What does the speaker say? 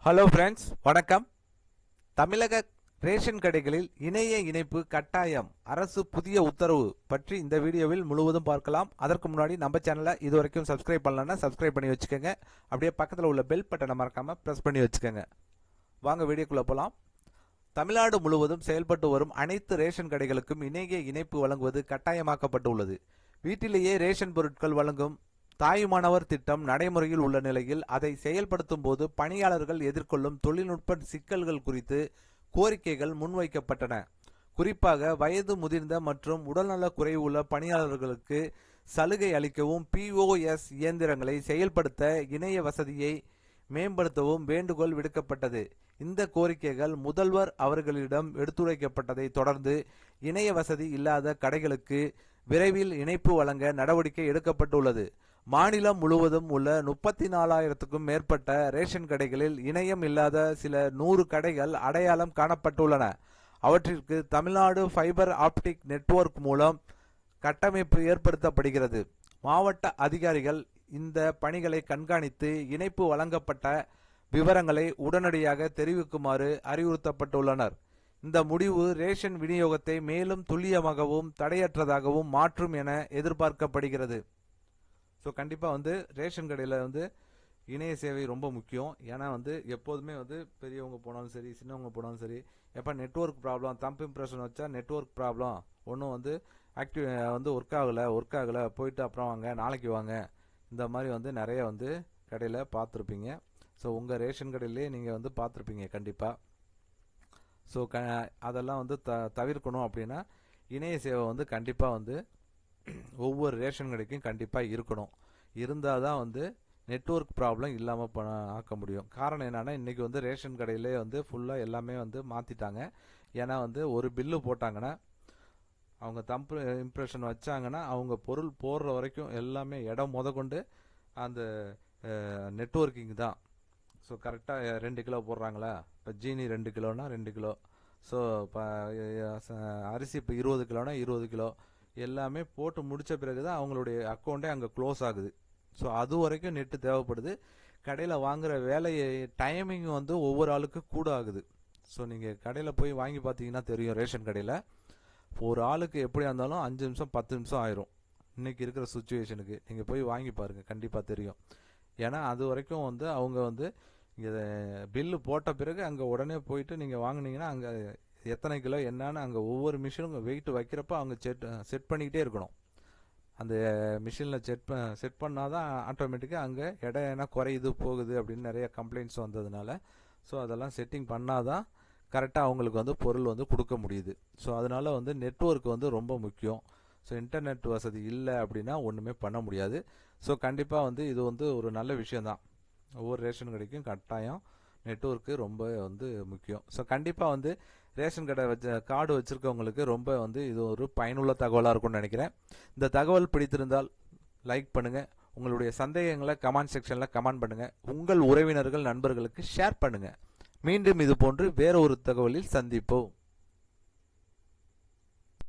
Hello friends, வணக்கம். தமிழக ration கடைகளில் இணைய இணைப்பு கட்டாயம், அரசு புதிய உத்தரவு பற்றி இந்த வீடியோவில் முழுவதும் பார்க்கலாம். அதற்கு முன்னாடி நம்ம சேனலை இதுவரைக்கும் சப்ஸ்கிரைப் பண்ணலன்னா சப்ஸ்கிரைப் பண்ணி வச்சுக்கோங்க. அப்படியே பக்கத்தில் உள்ள பெல் பட்டனை மறக்காமல் ப்ரெஸ் பண்ணி வச்சுக்கோங்க. வாங்க வீடியோக்குள்ளே போகலாம். தமிழ்நாடு முழுவதும் செயல்பட்டு வரும் அனைத்து ரேஷன் கடைகளுக்கும் இணைய இணைப்பு வழங்குவது கட்டாயமாக்கப்பட்டுள்ளது. வீட்டிலேயே ரேஷன் பொருட்கள் வழங்கும் தாயுமானவர் திட்டம் நடைமுறையில் உள்ள நிலையில் அதை செயல்படுத்தும் போது பணியாளர்கள் எதிர்கொள்ளும் தொழில்நுட்ப சிக்கல்கள் குறித்து கோரிக்கைகள் முன்வைக்கப்பட்டன. குறிப்பாக வயது முதிர்ந்த மற்றும் உடல்நல குறைவு உள்ள பணியாளர்களுக்கு சலுகை அளிக்கவும், POS இயந்திரங்களை செயல்படுத்த இணைய வசதியை மேம்படுத்தவும் வேண்டுகோள் விடுக்கப்பட்டது. இந்த கோரிக்கைகள் முதல்வர் அவர்களிடம் எடுத்துரைக்கப்பட்டதை தொடர்ந்து இணைய வசதி இல்லாத கடைகளுக்கு விரைவில் இணைப்பு வழங்க நடவடிக்கை எடுக்கப்பட்டுள்ளது. மாநிலம் முழுவதும் உள்ள 34,000க்கும் மேற்பட்ட ரேஷன் கடைகளில் இணையம் இல்லாத சில 100 கடைகள் அடையாளம் காணப்பட்டுள்ளன. அவற்றிற்கு தமிழ்நாடு ஃபைபர் ஆப்டிக் நெட்வொர்க் மூலம் கட்டமைப்பு ஏற்படுத்தப்படுகிறது. மாவட்ட அதிகாரிகள் இந்த பணிகளை கண்காணித்து இணைப்பு வழங்கப்பட்ட விவரங்களை உடனடியாக தெரிவிக்குமாறு அறிவுறுத்தப்பட்டுள்ளனர். இந்த முடிவு ரேஷன் விநியோகத்தை மேலும் துல்லியமாகவும் தடையற்றதாகவும் மாற்றும் என எதிர்பார்க்கப்படுகிறது. ஸோ கண்டிப்பாக ரேஷன் கடையில் இணைய சேவை ரொம்ப முக்கியம். ஏன்னா எப்போதுமே பெரியவங்க போனாலும் சரி, சின்னவங்க போனாலும் சரி, எப்போ நெட்வொர்க் ப்ராப்ளம், தம்ப் இம்ப்ரெஷன் வச்சா நெட்வொர்க் ப்ராப்ளம், ஒன்றும் ஆக்டிவ் ஒர்க் ஆகலை, போயிட்டு அப்புறம் வாங்க, நாளைக்கு வாங்க, இந்த மாதிரி நிறைய கடையில் பார்த்துருப்பீங்க. ஸோ உங்கள் ரேஷன் கடையிலே நீங்கள் பார்த்துருப்பீங்க கண்டிப்பாக. ஸோ அதெல்லாம் தவிர்க்கணும் அப்படின்னா இணைய சேவை கண்டிப்பாக ஒவ்வொரு ரேஷன் கடைக்கும் கண்டிப்பாக இருக்கணும். இருந்தால் தான் நெட்வொர்க் ப்ராப்ளம் இல்லாமல் ஆக்க முடியும். காரணம் என்னென்னா, இன்றைக்கி ரேஷன் கடையிலே ஃபுல்லாக எல்லாமே மாற்றிட்டாங்க. ஏன்னா ஒரு பில்லு போட்டாங்கன்னா, அவங்க தம்ப் இம்ப்ரெஷன் வச்சாங்கன்னா, அவங்க பொருள் போடுற வரைக்கும் எல்லாமே இடம் முதற்கொண்டு அந்த நெட்வொர்க்கிங் தான். ஸோ கரெக்டாக 2 கிலோ போடுறாங்களா, இப்போ ஜீனி 2 கிலோனா 2 கிலோ, ஸோ இப்போ அரிசி இப்போ 20 கிலோனா 20 கிலோ எல்லாமே போட்டு முடித்த பிறகு தான் அவங்களுடைய அக்கௌண்ட்டே அங்கே க்ளோஸ் ஆகுது. ஸோ அது வரைக்கும் நெட்டு தேவைப்படுது. கடையில் வாங்குகிற வேலையை டைமிங் ஒவ்வொரு ஆளுக்கு கூட ஆகுது. ஸோ நீங்கள் கடையில் போய் வாங்கி பார்த்தீங்கன்னா தெரியும். ரேஷன் கடையில் ஒரு ஆளுக்கு எப்படியா இருந்தாலும் 5 நிமிஷம் 10 நிமிஷம் ஆயிரும். இன்றைக்கி இருக்கிற சுச்சுவேஷனுக்கு நீங்கள் போய் வாங்கி பாருங்கள், கண்டிப்பாக தெரியும். ஏன்னா அது வரைக்கும் அவங்க இங்கே பில்லு போட்ட பிறகு அங்கே உடனே போயிட்டு நீங்கள் வாங்கினீங்கன்னா அங்கே எத்தனை கிலோ என்னன்னு அங்கே ஒவ்வொரு மிஷினும் வெயிட் வைக்கிறப்ப அவங்க செட் பண்ணிக்கிட்டே இருக்கணும். அந்த மிஷினில் செட் பண்ணால் தான் ஆட்டோமேட்டிக்காக அங்கே இடம் என்ன குறையுது போகுது அப்படின்னு நிறைய கம்ப்ளைண்ட்ஸ் வந்ததுனால, ஸோ அதெல்லாம் செட்டிங் பண்ணால் தான் கரெக்டாக அவங்களுக்கு பொருள் கொடுக்க முடியுது. ஸோ அதனால் நெட்வொர்க் ரொம்ப முக்கியம். ஸோ இன்டர்நெட் வசதி இல்லை அப்படின்னா ஒன்றுமே பண்ண முடியாது. ஸோ கண்டிப்பாக இது ஒரு நல்ல விஷயந்தான். ஒவ்வொரு ரேஷன் கடைக்கும் கட்டாயம் நெட்வொர்க்கு ரொம்ப முக்கியம். ஸோ கண்டிப்பாக ரேஷன் கடை கார்டு வச்சுருக்கவங்களுக்கு ரொம்ப இது ஒரு பயனுள்ள தகவலாக இருக்கும்னு நினைக்கிறேன். இந்த தகவல் பிடித்திருந்தால் லைக் பண்ணுங்கள். உங்களுடைய சந்தேகங்களை கமெண்ட் செக்ஷனில் கமெண்ட் பண்ணுங்கள். உங்கள் உறவினர்கள் நண்பர்களுக்கு ஷேர் பண்ணுங்கள். மீண்டும் இது போன்று வேற ஒரு தகவலில் சந்திப்போம்.